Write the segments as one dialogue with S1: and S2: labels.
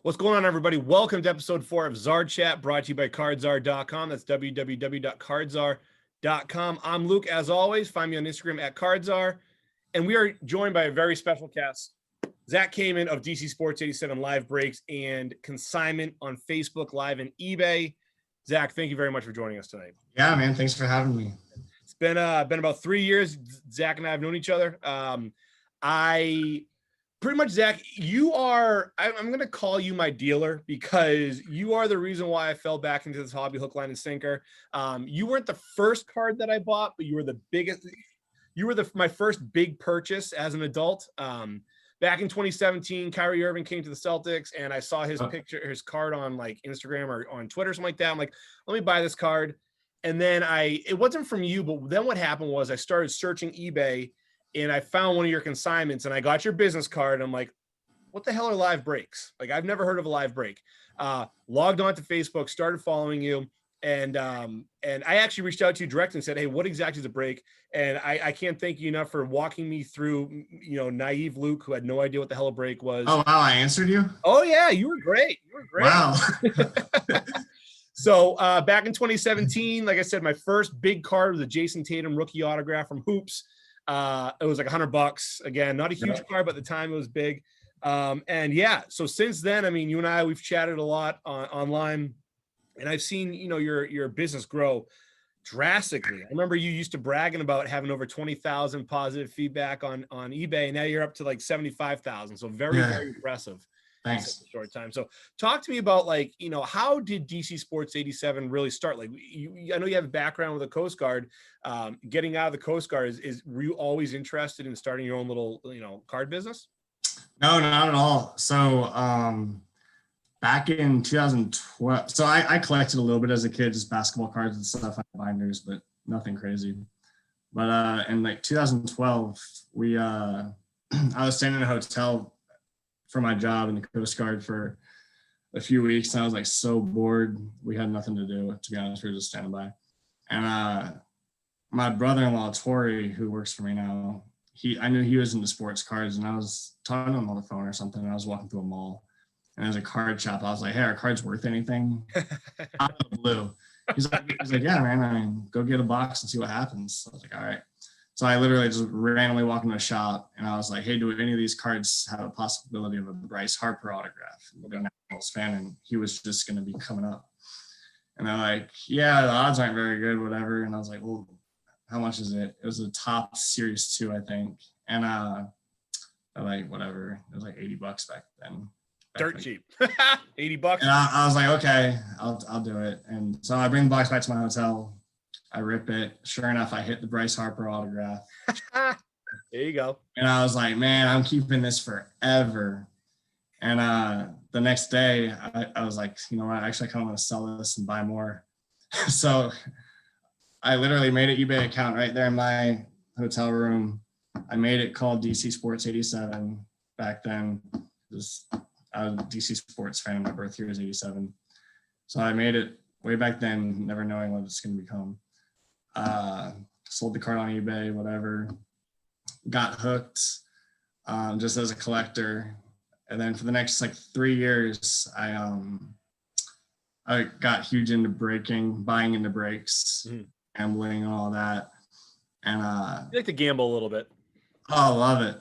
S1: What's going on, everybody? Welcome to episode 4 of Czar Chat, brought to you by cardzar.com. That's www.cardzar.com. I'm Luke, as always. Find me on Instagram at cardzar. And we are joined by a very special guest, Zach Kamen of DCSports87 Live Breaks and Consignment on Facebook Live and eBay. Zach, thank you very much for joining us tonight.
S2: Yeah, man. Thanks for having me.
S1: It's been about 3 years. Zach and I have known each other. Pretty much, Zach, I'm going to call you my dealer because you are the reason why I fell back into this hobby hook, line, and sinker. You weren't the first card that I bought, but you were the biggest. You were my first big purchase as an adult. Back in 2017, Kyrie Irving came to the Celtics, and I saw his card on like Instagram or on Twitter, something like that. I'm like, let me buy this card. And then it wasn't from you, but then what happened was I started searching eBay, and I found one of your consignments, and I got your business card. And I'm like, what the hell are live breaks? Like, I've never heard of a live break. Logged on to Facebook, started following you. And I actually reached out to you directly and said, hey, what exactly is a break? And I can't thank you enough for walking me through, naive Luke, who had no idea what the hell a break was.
S2: Oh, wow. I answered you?
S1: Oh, yeah. You were great.
S2: Wow.
S1: So back in 2017, like I said, my first big card was a Jason Tatum rookie autograph from Hoops. It was like $100. Again, not a huge card, but at the time it was big. And yeah, so since then, I mean, you and I, we've chatted a lot online, and I've seen, your business grow drastically. I remember you used to bragging about having over 20,000 positive feedback on eBay, and now you're up to like 75,000. So very impressive.
S2: Thanks.
S1: In a short time. So talk to me about how did DC Sports 87 really start? Like I know you have a background with the Coast Guard. Getting out of the Coast Guard were you always interested in starting your own little, card business?
S2: No, not at all. So back in 2012, so I collected a little bit as a kid, just basketball cards and stuff, binders, but nothing crazy. But in like 2012, I was staying in a hotel for my job in the Coast Guard for a few weeks, and I was like so bored. We had nothing to do, to be honest. We were just standing by. And my brother-in-law, Tori, who works for me now, I knew he was into sports cards, and I was talking to him on the phone or something, and I was walking through a mall, and there's a card shop. I was like, hey, are cards worth anything? Out of the blue. He's like, yeah, man, I mean, go get a box and see what happens. I was like, all right. So I literally just randomly walked into a shop, and I was like, hey, do any of these cards have a possibility of a Bryce Harper autograph? I'm a Nationals fan, and he was just going to be coming up. And they're like, yeah, the odds aren't very good, whatever. And I was like, well, how much is it? It was a top Series 2, I think. And they're like, whatever. It was like $80 back then.
S1: Dirt cheap. $80.
S2: And I was like, okay, I'll do it. And so I bring the box back to my hotel. I rip it. Sure enough, I hit the Bryce Harper autograph.
S1: There you go.
S2: And I was like, man, I'm keeping this forever. And the next day, I was like, you know what? Actually, I kind of want to sell this and buy more. So I literally made an eBay account right there in my hotel room. I made it called DCSports87 back then. I was a DC Sports fan. My birth year is 87. So I made it way back then, never knowing what it's going to become. Sold the card on eBay, whatever, got hooked just as a collector. And then for the next like 3 years, I got huge into breaking, buying into breaks, gambling and all that. And
S1: you like to gamble a little bit.
S2: Oh, I love it.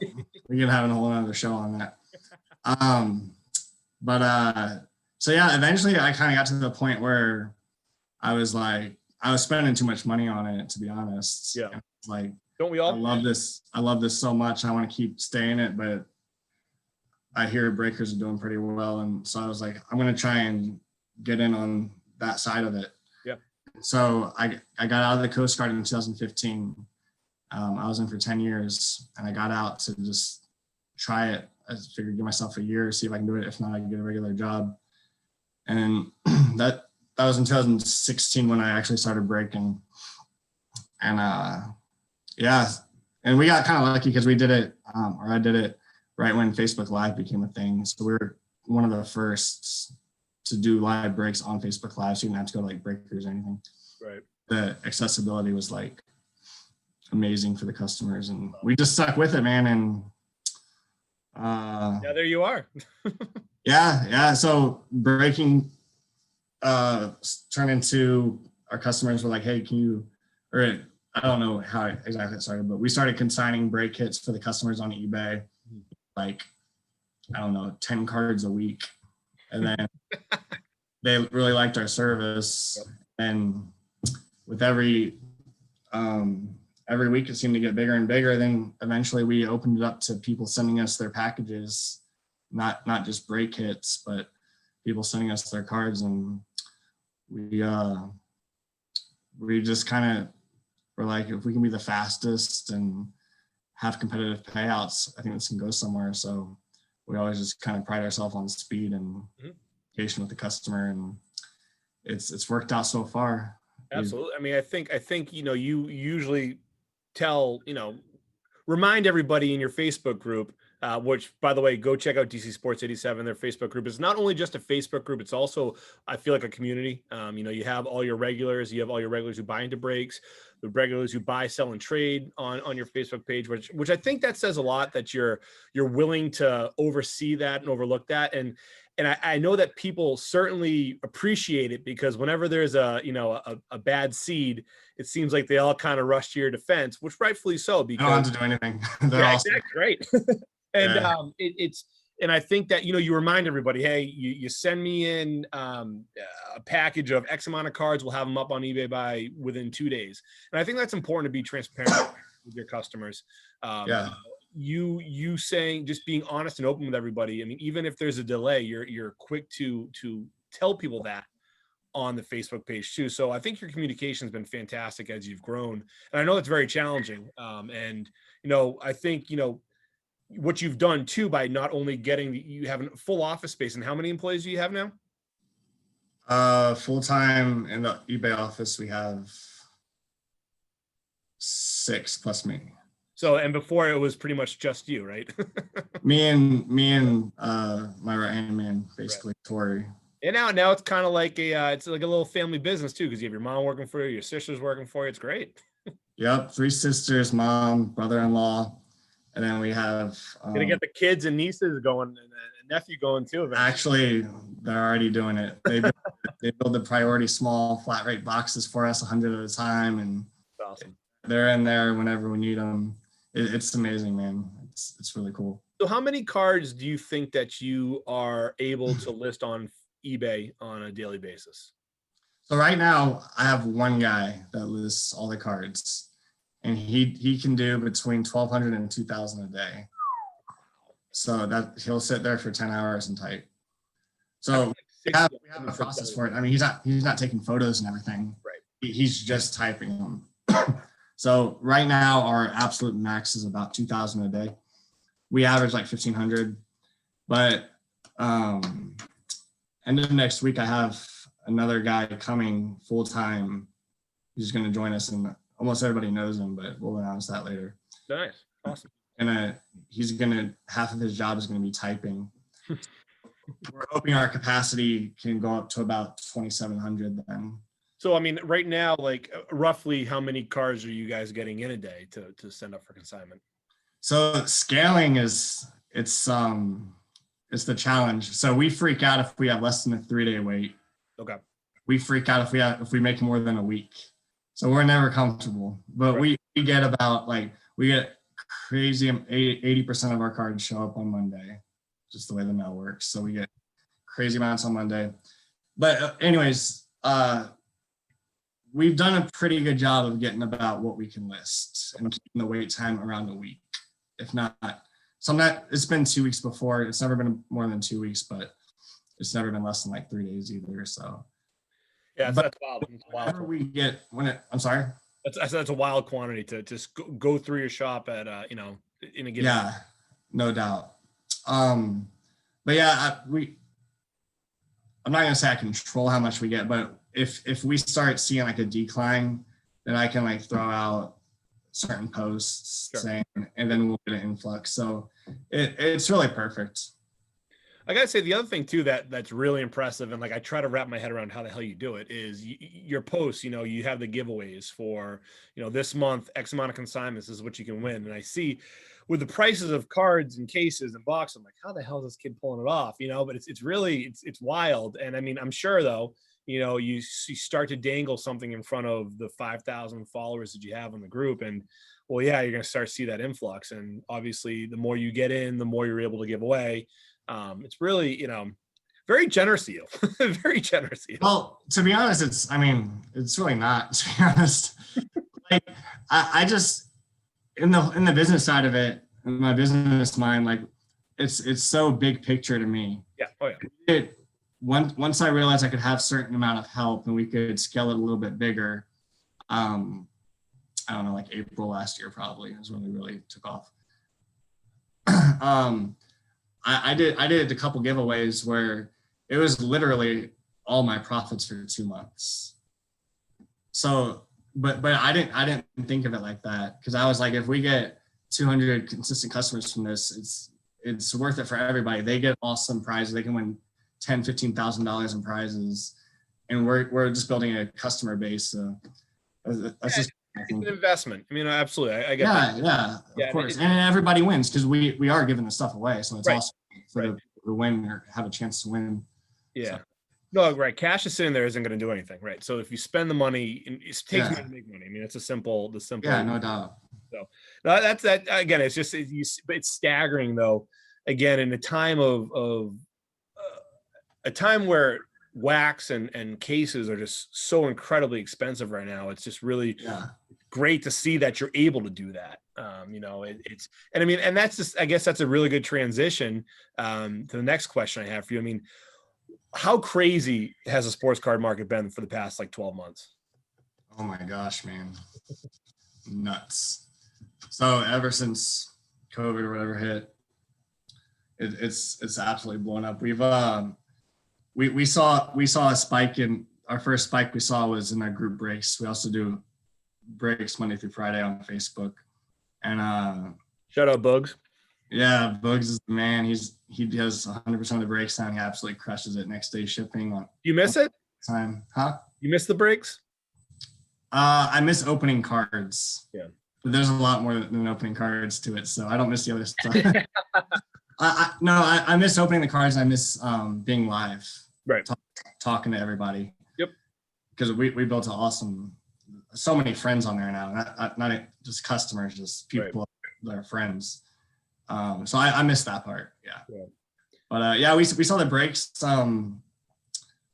S2: We can have a whole other show on that. So yeah, eventually I kind of got to the point where I was spending too much money on it, to be honest.
S1: Yeah.
S2: Like,
S1: don't we all?
S2: I love this so much. I want to keep staying it, but I hear breakers are doing pretty well. And so I was like, I'm going to try and get in on that side of it.
S1: Yeah.
S2: So I got out of the Coast Guard in 2015. I was in for 10 years, and I got out to just try it. I figured give myself a year, see if I can do it. If not, I can get a regular job. And that was in 2016 when I actually started breaking. And and we got kind of lucky because we did it, or I did it right when Facebook Live became a thing. So we were one of the first to do live breaks on Facebook Live, so you didn't have to go to like breakers or anything.
S1: Right.
S2: The accessibility was like amazing for the customers, and we just stuck with it, man. And
S1: yeah, there you are.
S2: Yeah. So breaking turned into our customers were like, hey, can you, or I don't know how exactly it started, but we started consigning brake kits for the customers on eBay, like, I don't know, 10 cards a week. And then they really liked our service.
S1: Yep.
S2: And with every week it seemed to get bigger and bigger. Then eventually we opened it up to people sending us their packages, not just brake kits, but people sending us their cards. And we just kind of were like, if we can be the fastest and have competitive payouts, I think this can go somewhere. So we always just kind of pride ourselves on speed and communication with the customer, and it's worked out so far.
S1: Absolutely. I mean, I think, you usually tell, remind everybody in your Facebook group, which, by the way, go check out DCSports87. Their Facebook group is not only just a Facebook group, it's also, I feel like, a community. You have all your regulars, who buy into brakes, the regulars who buy, sell, and trade on your Facebook page, which I think that says a lot, that you're willing to oversee that and overlook that. And I know that people certainly appreciate it, because whenever there's a bad seed, it seems like they all kind of rush to your defense, which rightfully so, because
S2: I don't have to do anything. They're
S1: yeah,
S2: awesome.
S1: exactly, right. And and I think that, you remind everybody, hey, you send me in a package of X amount of cards, we'll have them up on eBay within 2 days. And I think that's important to be transparent with your customers. You saying, just being honest and open with everybody. I mean, even if there's a delay, you're quick to tell people that on the Facebook page too. So I think your communication has been fantastic as you've grown, and I know it's very challenging. And I think what you've done too, by not only you have a full office space. And how many employees do you have now?
S2: Full-time in the eBay office, we have 6 plus me.
S1: So, and before it was pretty much just you, right?
S2: me and my right-hand man, basically, right. Tori.
S1: And now it's kind of like it's like a little family business too, because you have your mom working for you, your sister's working for you. It's great.
S2: Yep, 3 sisters, mom, brother-in-law, and then we have
S1: gonna get the kids and nieces going, and a nephew going too eventually.
S2: Actually, they're already doing it. They build the priority small flat rate boxes for us, 100 at a time, and
S1: that's awesome.
S2: They're in there whenever we need them. It's amazing, man. It's really cool.
S1: So how many cards do you think that you are able to list on eBay on a daily basis?
S2: So right now I have one guy that lists all the cards, and he can do between 1,200 and 2,000 a day. So that he'll sit there for 10 hours and type. So we have a process for it. I mean, he's not taking photos and everything.
S1: Right.
S2: He's just typing them. So right now our absolute max is about 2,000 a day. We average like 1,500, but end of next week I have another guy coming full time. He's going to join us, and almost everybody knows him, but we'll announce that later.
S1: Nice, awesome.
S2: And half of his job is going to be typing. We're hoping our capacity can go up to about 2,700 then.
S1: So, I mean, right now, like roughly how many cars are you guys getting in a day to send up for consignment? So
S2: scaling it's the challenge. So we freak out if we have less than a 3-day wait.
S1: Okay.
S2: We freak out if we make more than a week. So we're never comfortable. But right. we get about we get crazy 80% of our cards show up on Monday, just the way the mail works. So we get crazy amounts on Monday. But anyways, we've done a pretty good job of getting about what we can list and keeping the wait time around a week. If not, it's been 2 weeks before. It's never been more than 2 weeks, but it's never been less than 3 days either. So
S1: yeah, that's wild.
S2: Whenever we get I'm sorry.
S1: That's a wild quantity to just go through your shop at in a given.
S2: Yeah, no doubt. But yeah, I'm not gonna say I control how much we get, but if we start seeing a decline, then I can throw out certain posts saying, and then we'll get an influx. So it's really perfect.
S1: I gotta say, the other thing too that's really impressive, and I try to wrap my head around how the hell you do it, is your posts. You have the giveaways for this month, X amount of consignments, this is what you can win. And I see with the prices of cards and cases and boxes, I'm like, how the hell is this kid pulling it off? You know, but it's really wild. And I mean, I'm sure though, you know, you start to dangle something in front of the 5,000 followers that you have on the group, and well, yeah, you're going to start to see that influx. And obviously, the more you get in, the more you're able to give away. It's really, you know, very generous of you. Very generous of you.
S2: Well, to be honest, it's really not, to be honest. Like, I just, in the business side of it, in my business mind, like, it's so big picture to me.
S1: Yeah. Oh yeah.
S2: Once I realized I could have certain amount of help and we could scale it a little bit bigger, I don't know, like April last year probably is when we really took off. I did a couple giveaways where it was literally all my profits for 2 months. So, but I didn't think of it like that, because I was like, if we get 200 consistent customers from this, it's worth it for everybody. They get awesome prizes. They can win $10,000-$15,000 in prizes, and we're just building a customer base. So that's just,
S1: it's an investment. I mean, absolutely. I get that.
S2: Yeah, of course. And everybody wins, because we are giving the stuff away. So it's awesome for the win or have a chance to win.
S1: Yeah. So. No, right. Cash is sitting there isn't going to do anything. Right. So if you spend the money, it takes money to make money. I mean, it's the simple.
S2: Yeah, no doubt.
S1: So that's that. Again, it's just, it's staggering though. Again, in a time of a time where wax and cases are just so incredibly expensive right now. It's just really great to see that you're able to do that. You know, it's, and I mean, and that's just, I guess that's a really good transition to the next question I have for you. I mean, how crazy has the sports card market been for the past like 12 months?
S2: Oh my gosh, man. Nuts. So ever since COVID or whatever hit, it's absolutely blown up. We saw a spike. In our first spike we saw was in our group breaks. We also do breaks Monday through Friday on Facebook. And
S1: shout out Bugs.
S2: Yeah, Bugs is the man. He does 100% of the breaks down. He absolutely crushes it. Next day shipping on.
S1: You miss it?
S2: Time, huh? You
S1: miss the breaks?
S2: I miss opening cards.
S1: Yeah.
S2: But there's a lot more than opening cards to it, so I don't miss the other stuff. I miss opening the cards. I miss being live,
S1: right?
S2: Talking to everybody.
S1: Yep.
S2: Because we built so many friends on there now. Not just customers, just people that are friends. So I miss that part. Yeah. But we saw the breaks.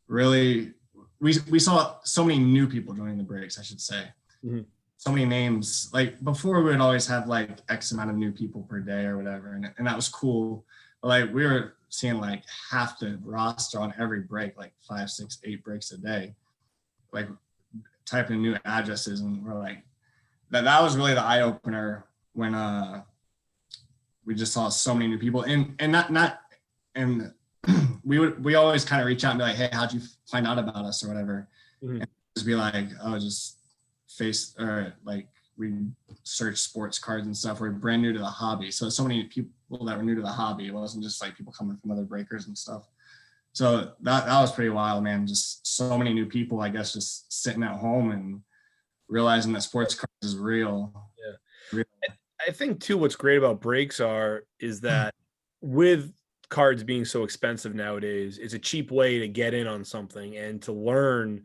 S2: Really, we saw so many new people joining the breaks, I should say.
S1: Mm-hmm.
S2: So many names. Like before, we would always have like X amount of new people per day or whatever, and that was cool. But like we were seeing like half the roster on every break, like 5, 6, 8 breaks a day, like typing in new addresses, and we're like, that was really the eye opener when we just saw so many new people, and we always kind of reach out and be like, hey, how'd you find out about us or whatever, and just be like, oh, just like we search sports cards and stuff. We're brand new to the hobby, so many people that were new to the hobby. It wasn't just like people coming from other breakers and stuff. So that was pretty wild, man. Just so many new people, I guess, just sitting at home and realizing that sports cards is real.
S1: Yeah. I think too, what's great about breaks is that with cards being so expensive nowadays, it's a cheap way to get in on something and to learn.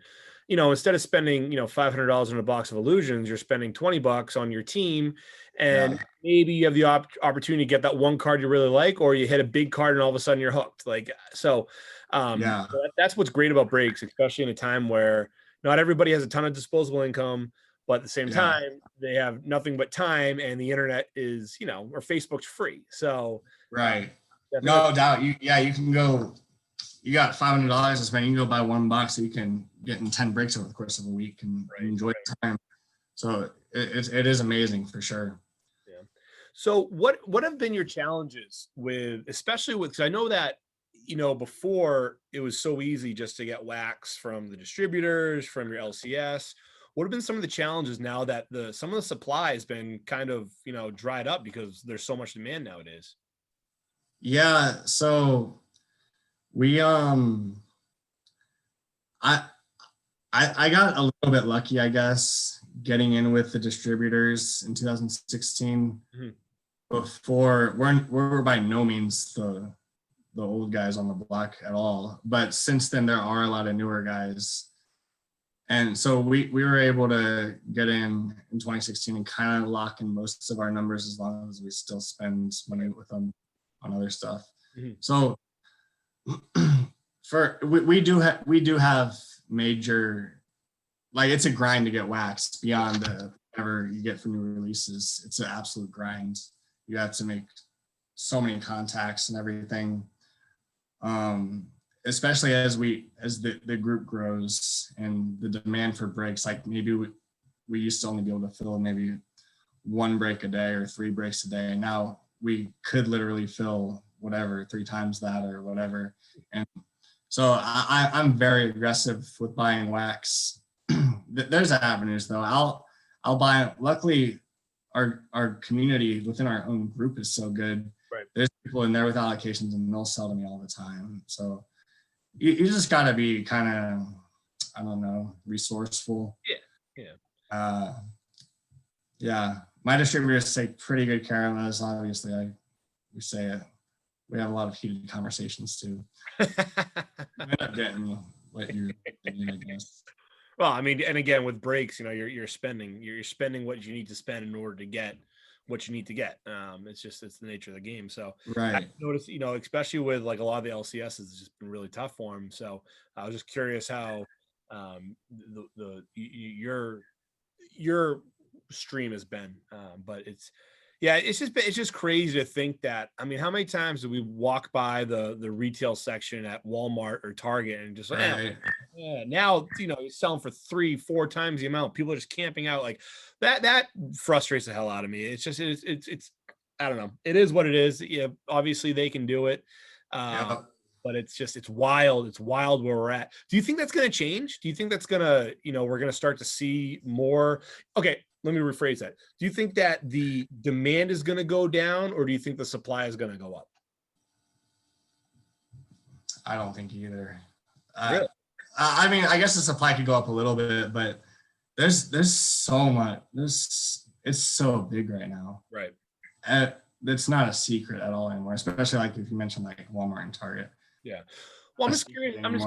S1: You know, instead of spending, $500 on a box of illusions, you're spending $20 on your team, and maybe you have the opportunity to get that one card you really like, or you hit a big card and all of a sudden you're hooked. Like, so that's what's great about breaks, especially in a time where not everybody has a ton of disposable income, but at the same time, they have nothing but time, and the internet is, or Facebook's free. So
S2: right. No doubt. You can go. You got $500 to spend. You can go buy one box, so you can get in 10 breaks over the course of a week and enjoy the time. So it is amazing for sure.
S1: Yeah. So what have been your challenges especially with, because I know that, before it was so easy just to get wax from the distributors, from your LCS. What have been some of the challenges now that some of the supply has been kind of, dried up because there's so much demand nowadays?
S2: Yeah. So we, I got a little bit lucky, I guess, getting in with the distributors in 2016. before we're by no means the old guys on the block at all, but since then there are a lot of newer guys, and so we were able to get in 2016 and kind of lock in most of our numbers as long as we still spend money with them on other stuff.
S1: Mhm.
S2: So we do have major, like, it's a grind to get waxed beyond whatever you get for new releases. It's an absolute grind. You have to make so many contacts and everything, especially as the group grows and the demand for breaks. Like, maybe we used to only be able to fill maybe 1 break a day or 3 breaks a day. Now we could literally fill whatever 3 times that or whatever. And so I'm very aggressive with buying wax. There's avenues though. I'll buy. Luckily, our community within our own group is so good.
S1: Right.
S2: There's people in there with allocations, and they'll sell to me all the time. So you just got to be kind of, I don't know, resourceful.
S1: Yeah.
S2: Yeah. My distributors take pretty good care of us. Obviously, we say it. We have a lot of heated conversations too. You end up getting what you're getting, I guess.
S1: Well, I mean, and again, with breaks, you're spending what you need to spend in order to get what you need to get. It's the nature of the game. So
S2: Right.
S1: I noticed, especially with like a lot of the LCSs, it's just been really tough for them. So I was just curious how your stream has been, but it's just crazy to think that. I mean, how many times do we walk by the retail section at Walmart or Target and just
S2: Right.
S1: now it's selling for 3-4 times the amount. People are just camping out like that. That frustrates the hell out of me. It's just it's I don't know. It is what it is. Yeah, obviously they can do it.
S2: Yeah.
S1: But it's wild. It's wild where we're at. Do you think that's going to change? Do you think that's going to, we're going to start to see more? Okay, let me rephrase that. Do you think that the demand is going to go down, or do you think the supply is going to go up?
S2: I don't think either.
S1: Really?
S2: I mean, I guess the supply could go up a little bit, but there's so much. It's so big right now.
S1: Right.
S2: It's not a secret at all anymore, especially like if you mentioned like Walmart and Target.
S1: Yeah. Well, I'm just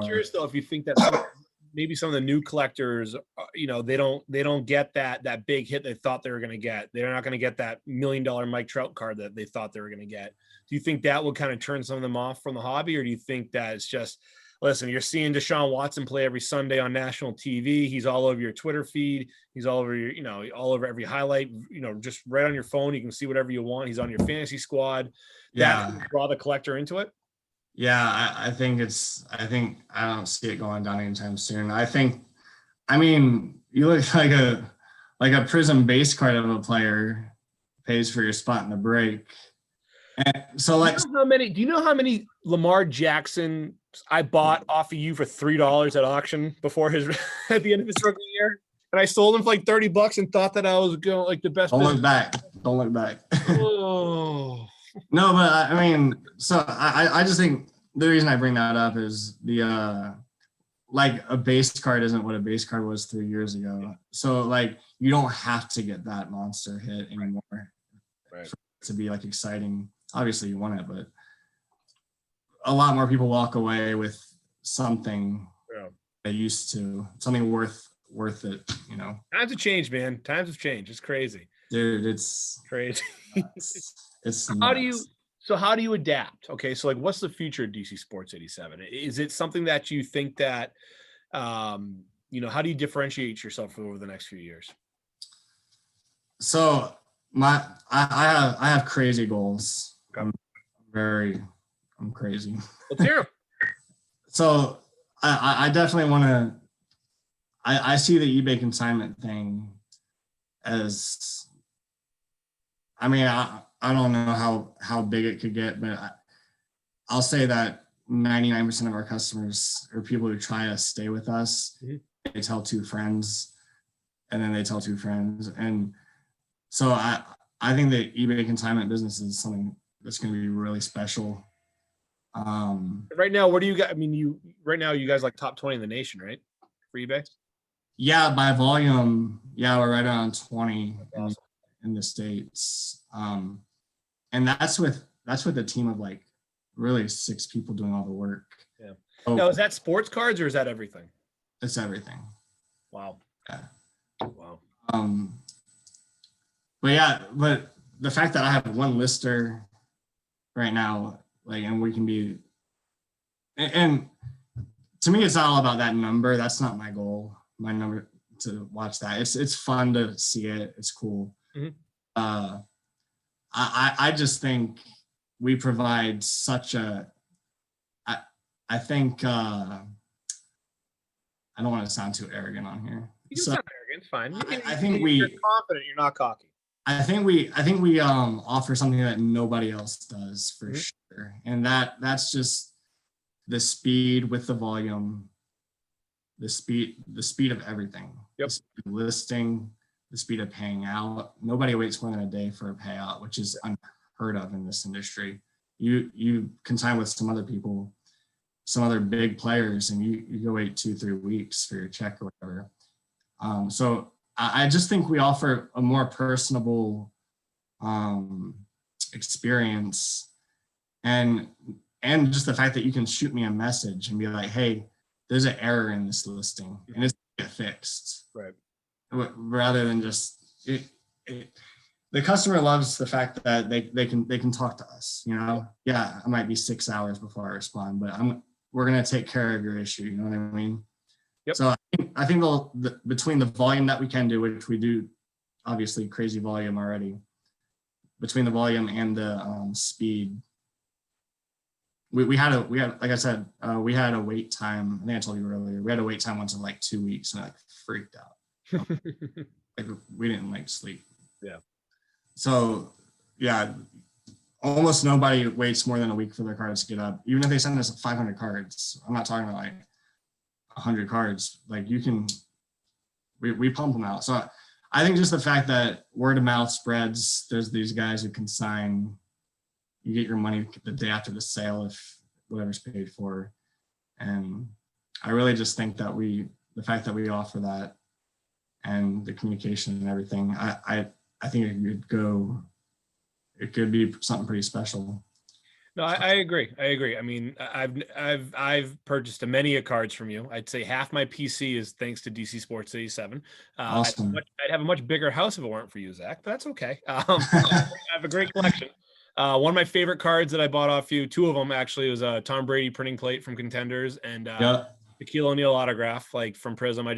S1: curious though, if you think that maybe some of the new collectors, they don't get that big hit they thought they were going to get. They're not going to get that $1 million Mike Trout card that they thought they were going to get. Do you think that will kind of turn some of them off from the hobby, or do you think that it's just, listen, you're seeing Deshaun Watson play every Sunday on national TV. He's all over your Twitter feed. He's all over your, all over every highlight, just right on your phone. You can see whatever you want. He's on your fantasy squad.
S2: Yeah.
S1: That draw the collector into it.
S2: Yeah, I think I don't see it going down anytime soon. I mean, you look like a Prism base card of a player pays for your spot in the break. And so like,
S1: do you know how many Lamar Jackson I bought off of you for $3 at auction before at the end of his rookie year? And I sold him for like $30 and thought that I was going like the best.
S2: Don't look back.
S1: Oh.
S2: No, but I mean, so I just think the reason I bring that up is like a base card isn't what a base card was 3 years ago. So like you don't have to get that monster hit anymore for it to be like exciting. Obviously you want it, but a lot more people walk away with something they used to, something worth it,
S1: Times have changed, man. Times have changed. It's crazy.
S2: Dude, it's
S1: crazy.
S2: It's
S1: how do you adapt? Okay, so like what's the future of DC Sports 87? Is it something that you think that how do you differentiate yourself over the next few years?
S2: So I have crazy goals.
S1: Okay.
S2: I'm crazy.
S1: Let's hear them.
S2: So I definitely want to. I see the eBay consignment thing as. I mean, I don't know how big it could get, but I'll say that 99% of our customers are people who try to stay with us. Mm-hmm. They tell 2 friends, and then they tell 2 friends, and so I think the eBay consignment business is something that's going to be really special.
S1: Right now, what do you got? I mean, right now you guys like top 20 in the nation, right? For eBay?
S2: Yeah, by volume, yeah, we're right around 20 in the States. and that's with a team of like really 6 people doing all the work.
S1: Yeah.
S2: So,
S1: Now, is that sports cards or is that everything?
S2: it's everything.
S1: Wow.
S2: Yeah.
S1: Wow.
S2: But the fact that I have one lister right now, like, and we can be, and to me, it's not all about that number. That's not my goal. My number to watch that. It's fun to see it. It's cool.
S1: Mm-hmm.
S2: I just think we provide such a. I think I don't want to sound too arrogant on here.
S1: You can sound arrogant. It's fine.
S2: I think
S1: you're confident. You're not cocky.
S2: I think we offer something that nobody else does for sure, and that's just the speed with the volume, the speed of everything.
S1: Yep.
S2: The speed of listing, the speed of paying out. Nobody waits more than a day for a payout, which is unheard of in this industry. You can sign with some other people, some other big players, and you go wait 2-3 weeks for your check or whatever. So I just think we offer a more personable experience, and just the fact that you can shoot me a message and be like, hey, there's an error in this listing and it's gonna get fixed.
S1: Right.
S2: Rather than just the customer loves the fact that they can talk to us, you know. Yeah, I might be 6 hours before I respond, but we're gonna take care of your issue, you know what I mean?
S1: Yep.
S2: So I think between the volume that we can do, which we do obviously crazy volume already, between the volume and the speed, we had like I said, we had a wait time. I think I told you earlier, we had a wait time once of like 2 weeks, and I like freaked out. Like we didn't like sleep.
S1: Yeah.
S2: So yeah, almost nobody waits more than a week for their cards to get up. Even if they send us 500 cards, I'm not talking about like 100 cards. Like we pump them out. So I think just the fact that word of mouth spreads, there's these guys who can sign, you get your money the day after the sale if whatever's paid for. And I really just think that the fact that we offer that and the communication and everything, I think it could be something pretty special.
S1: No, I agree. I mean, I've purchased many cards from you. I'd say half my PC is thanks to DCSports87.
S2: Awesome.
S1: I'd have a much bigger house if it weren't for you, Zach, but that's okay. I have a great collection. One of my favorite cards that I bought off you, 2 of them actually, was a Tom Brady printing plate from Contenders and Shaquille O'Neal autograph, like from Prism.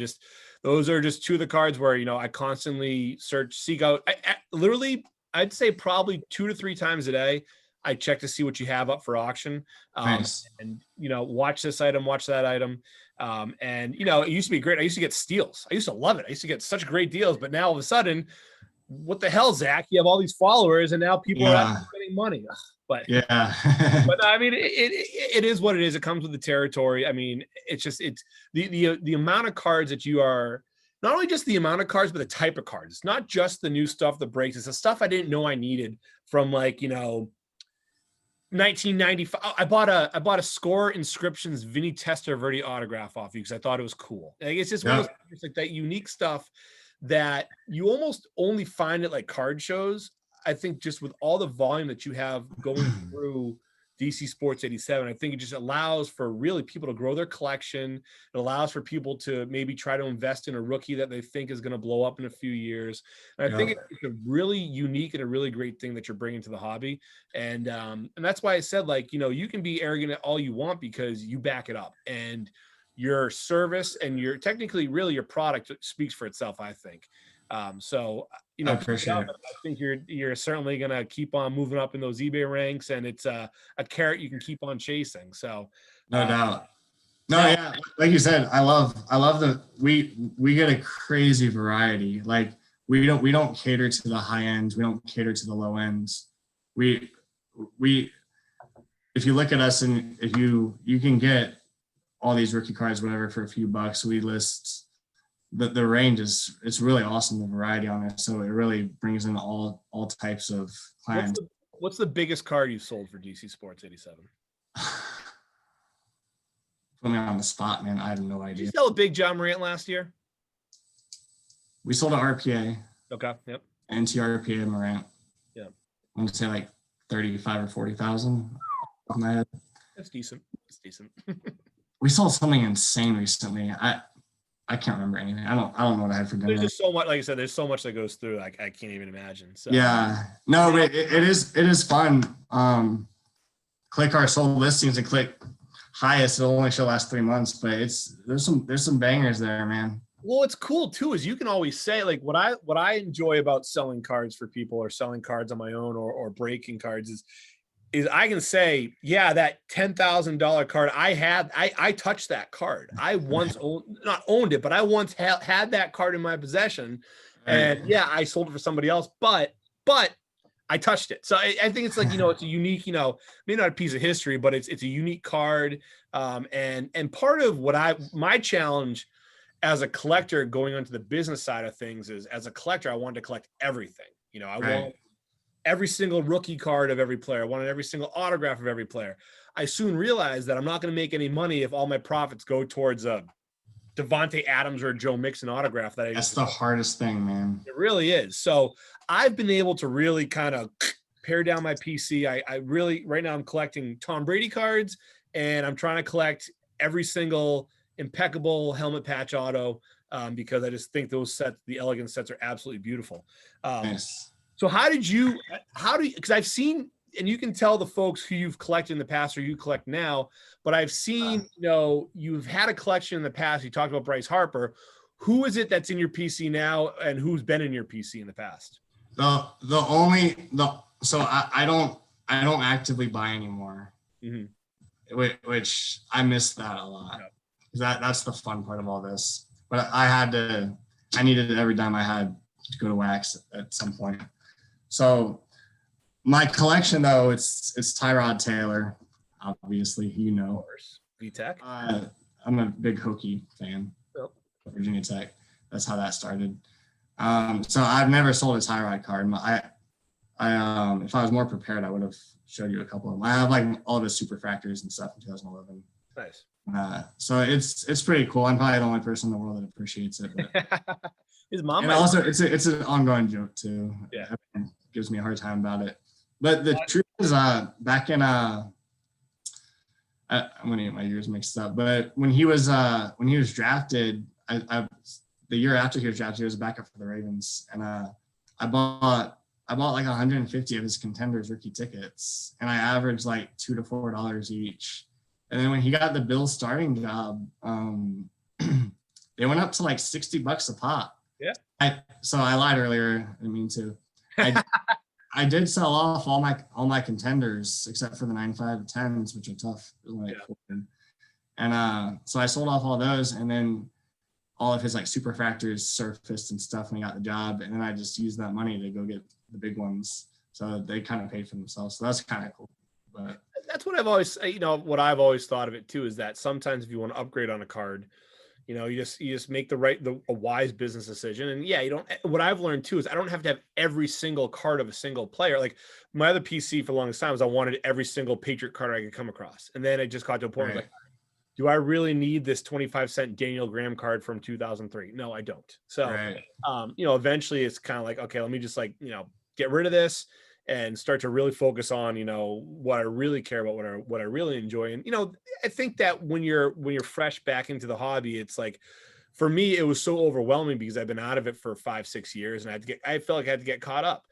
S1: Those are just 2 of the cards where, you know, I constantly seek out. Literally, I'd say probably 2 to 3 times a day, I check to see what you have up for auction.
S2: Nice.
S1: And, you know, watch this item, watch that item. And, you know, it used to be great. I used to get steals. I used to love it. I used to get such great deals, but now all of a sudden, what the hell, Zach? You have all these followers and now people are actually spending money. But
S2: yeah,
S1: but I mean, it is what it is. It comes with the territory. I mean, it's the amount of cards that you are, not only just the amount of cards, but the type of cards. It's not just the new stuff that breaks. It's the stuff I didn't know I needed from, like, you know, 1995. I bought a Score Inscriptions Vinny Testaverde autograph off you because I thought it was cool. Like, it's just one of those, it's like that unique stuff that you almost only find at like card shows. I think just with all the volume that you have going through DCSports87, I think it just allows for really people to grow their collection. It allows for people to maybe try to invest in a rookie that they think is going to blow up in a few years. And I think it's a really unique and a really great thing that you're bringing to the hobby. And that's why I said, like, you know, you can be arrogant at all you want because you back it up, and your service and your technically really your product speaks for itself, I think. So, you know, I think you're certainly going to keep on moving up in those eBay ranks, and it's a carrot you can keep on chasing. So
S2: no doubt. No, yeah. Like you said, I love we get a crazy variety. Like we don't cater to the high end. We don't cater to the low ends. We if you look at us and if you can get all these rookie cards, whatever, for a few bucks, we list the range it's really awesome, the variety on it. So it really brings in all types of clients.
S1: What's the biggest card you sold for DCSports87?
S2: Put me on the spot, man. I have no idea.
S1: Did you sell a big John Morant last year?
S2: We sold an RPA.
S1: Okay. Yep.
S2: NTRPA Morant.
S1: Yeah.
S2: I'm gonna say like 35 or 40,000 off my head.
S1: That's decent. It's decent.
S2: We sold something insane recently. I can't remember anything. I don't know what I had for dinner.
S1: There's just so much, like I said, there's so much that goes through. Like I can't even imagine. So
S2: yeah, no, but it is fun. Click our sold listings and click highest. It'll only show last 3 months, but there's some bangers there, man.
S1: Well, it's cool too, is you can always say, like, what I enjoy about selling cards for people or selling cards on my own or breaking cards is I can say, yeah, that $10,000 card I touched that card. I once not owned it, but I once had that card in my possession, and yeah, I sold it for somebody else, but I touched it. So I think it's like, it's a unique, maybe not a piece of history, but it's a unique card. And part of my challenge as a collector going onto the business side of things is, as a collector, I wanted to collect everything. I want every single rookie card of every player. I wanted every single autograph of every player. I soon realized that I'm not going to make any money if all my profits go towards a Devontae Adams or a Joe Mixon autograph. That's
S2: the hardest thing, man.
S1: It really is. So I've been able to really kind of pare down my PC. I really, right now I'm collecting Tom Brady cards, and I'm trying to collect every single impeccable helmet patch auto, because I just think those sets, the elegant sets, are absolutely beautiful.
S2: Nice.
S1: So because I've seen, and you can tell the folks who you've collected in the past or you collect now, but I've seen, you've had a collection in the past. You talked about Bryce Harper. Who is it that's in your PC now, and who's been in your PC in the past?
S2: So I don't actively buy anymore, which I miss that a lot. That's the fun part of all this. But I needed it every time I had to go to wax at some point. So my collection, though, it's Tyrod Taylor, obviously,
S1: VTech.
S2: I'm a big Hokie fan.
S1: Yep.
S2: Virginia Tech. That's how that started. So I've never sold a Tyrod card. If I was more prepared, I would have showed you a couple of them. I have like all of his superfractors and stuff in 2011.
S1: Nice.
S2: So it's pretty cool. I'm probably the only person in the world that appreciates it. But
S1: his mom.
S2: And also, it's an ongoing joke too.
S1: Yeah.
S2: Everyone gives me a hard time about it. But the truth is, back in I'm gonna get my years mixed up. But when he was drafted, the year after he was drafted, he was a backup for the Ravens, and I bought like 150 of his Contenders rookie tickets, and I averaged like $2 to $4 each. And then when he got the Bills starting job, they went up to like $60 a pop.
S1: Yeah.
S2: So I lied earlier. I didn't mean to. I did sell off all my Contenders except for the 9.5 10s, which are tough. And so I sold off all those, and then all of his like superfractors surfaced and stuff when he got the job, and then I just used that money to go get the big ones. So they kind of paid for themselves. So that's kind of cool. But
S1: that's what I've always, what I've always thought of it too, is that sometimes if you want to upgrade on a card, you just make a wise business decision. And what I've learned too is I don't have to have every single card of a single player. Like my other PC for the longest time was I wanted every single Patriot card I could come across. And then it just got to a point where like, do I really need this 25-cent Daniel Graham card from 2003? No, I don't. So, eventually it's kind of like, okay, let me just get rid of this and start to really focus on, what I really care about, what I really enjoy. And, I think that when you're fresh back into the hobby, it's like, for me, it was so overwhelming because I've been out of it for 5-6 years, and I felt like I had to get caught up.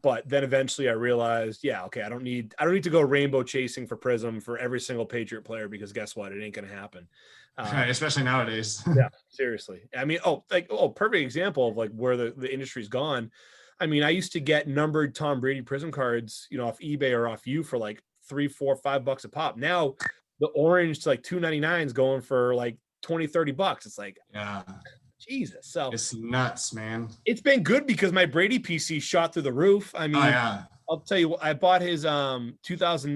S1: But then eventually I realized, I don't need to go rainbow chasing for Prism for every single Patriot player, because guess what? It ain't going to happen.
S2: Especially nowadays.
S1: Yeah, seriously. I mean, perfect example of like where the industry's gone. I mean, I used to get numbered Tom Brady Prism cards, off eBay or off you for like $3, $4, $5 a pop. Now the orange to like $2.99 is going for like $20-$30. It's like, Jesus. So
S2: it's nuts, man.
S1: It's been good because my Brady PC shot through the roof. I mean, I'll tell you what, I bought his 2000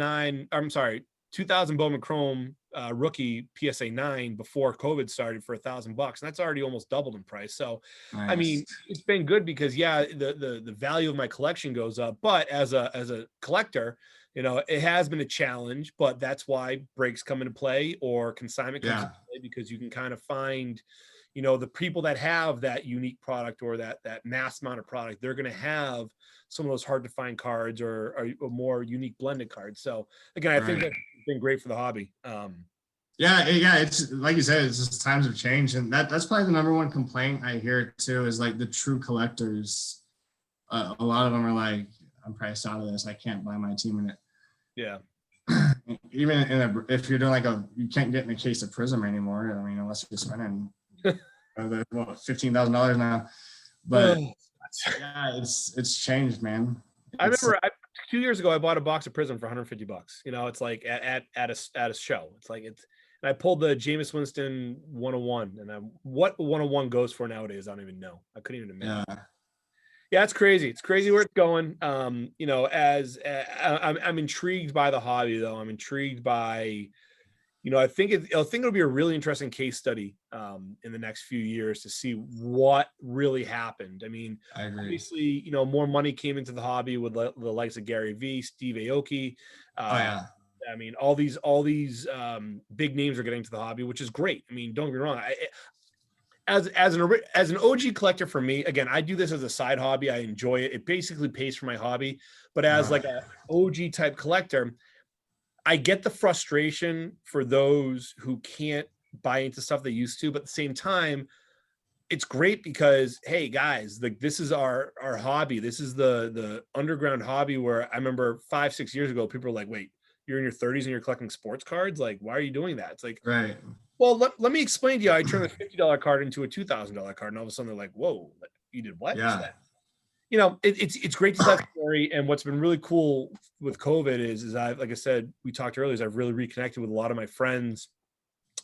S1: Bowman Chrome rookie PSA 9 before COVID started for $1,000, and that's already almost doubled in price. So, nice. I mean, it's been good because the value of my collection goes up, but as a collector, it has been a challenge, but that's why breaks come into play or consignment comes into play, because you can kind of find, the people that have that unique product or that mass amount of product, they're going to have some of those hard to find cards or more unique blended cards. So again, I think that's been great for the hobby.
S2: Yeah, it's like you said, it's just times have changed, and that's probably the number one complaint I hear too, is like the true collectors. A lot of them are like, I'm priced out of this. I can't buy my team in it.
S1: Yeah.
S2: Even if you're doing you can't get in a case of Prism anymore. I mean, unless you're spending $15,000 now. But yeah, it's changed, man.
S1: I remember 2 years ago I bought a box of Prism for $150. It's like at a show. And I pulled the Jameis Winston 101, and what 101 goes for nowadays, I don't even know. I couldn't even imagine. Yeah, it's crazy. It's crazy where it's going. I'm intrigued by the hobby, though. I'm intrigued by, I think it'll be a really interesting case study in the next few years to see what really happened. I mean, obviously, more money came into the hobby with the likes of Gary V, Steve Aoki. I mean, all these big names are getting to the hobby, which is great. I mean, don't get me wrong. As an OG collector, for me, again, I do this as a side hobby. I enjoy it. It basically pays for my hobby. But as like an OG type collector, I get the frustration for those who can't buy into stuff they used to. But at the same time, it's great because, hey guys, this is our hobby. This is the underground hobby where I remember 5-6 years ago, people were like, wait, you're in your 30s and you're collecting sports cards? Like, why are you doing that? It's like,
S2: right.
S1: Well, let me explain to you. I turned a $50 card into a $2,000 card, and all of a sudden they're like, whoa, you did what?
S2: Yeah.
S1: It's great to tell that story. And what's been really cool with COVID is like I said, we talked earlier, is I've really reconnected with a lot of my friends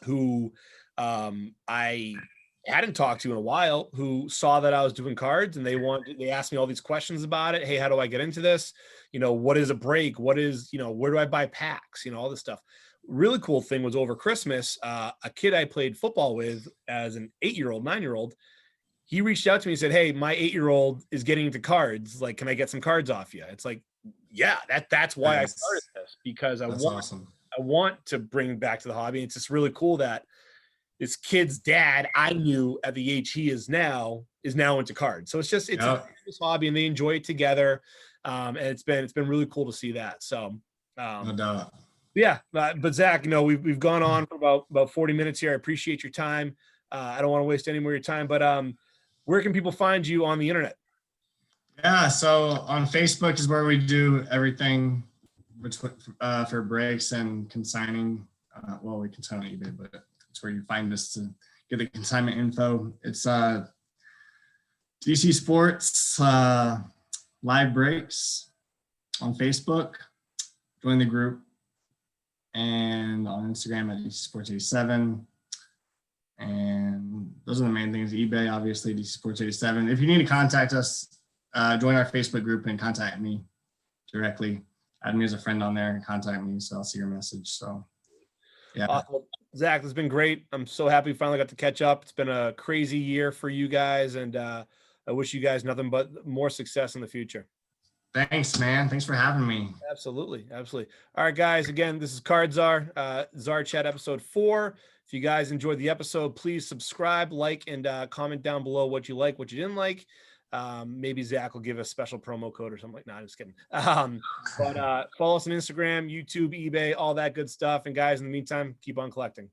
S1: who I hadn't talked to in a while, who saw that I was doing cards, and they asked me all these questions about it. Hey, how do I get into this? What is a break? What is, where do I buy packs? All this stuff. Really cool thing was over Christmas, a kid I played football with as an 8-year-old, 9-year-old, he reached out to me and said, hey, my 8-year-old is getting into cards. Like, can I get some cards off you? It's like, yeah, that's why I started this, because I want to bring back to the hobby. It's just really cool that this kid's dad, I knew at the age he is now into cards. So it's a hobby, and they enjoy it together. And it's been really cool to see that. So
S2: no doubt.
S1: Yeah, but Zach, we've gone on for about 40 minutes here. I appreciate your time. I don't want to waste any more of your time, but where can people find you on the internet?
S2: Yeah, so on Facebook is where we do everything for breaks and consigning. We consign on eBay, but it's where you find us to get the consignment info. It's DC Sports live breaks on Facebook. Join the group. And on Instagram at DCSports87. And those are the main things. eBay, obviously, DCSports87. If you need to contact us, join our Facebook group and contact me directly. Add me as a friend on there and contact me, so I'll see your message. So, yeah.
S1: Awesome. Zach, it's been great. I'm so happy we finally got to catch up. It's been a crazy year for you guys, and I wish you guys nothing but more success in the future.
S2: Thanks, man. Thanks for having me.
S1: Absolutely. All right, guys. Again, this is Card Czar, Czar Chat episode 4. If you guys enjoyed the episode, please subscribe, like, and comment down below what you like, what you didn't like. Maybe Zach will give a special promo code or something like that. I'm just kidding. But follow us on Instagram, YouTube, eBay, all that good stuff. And guys, in the meantime, keep on collecting.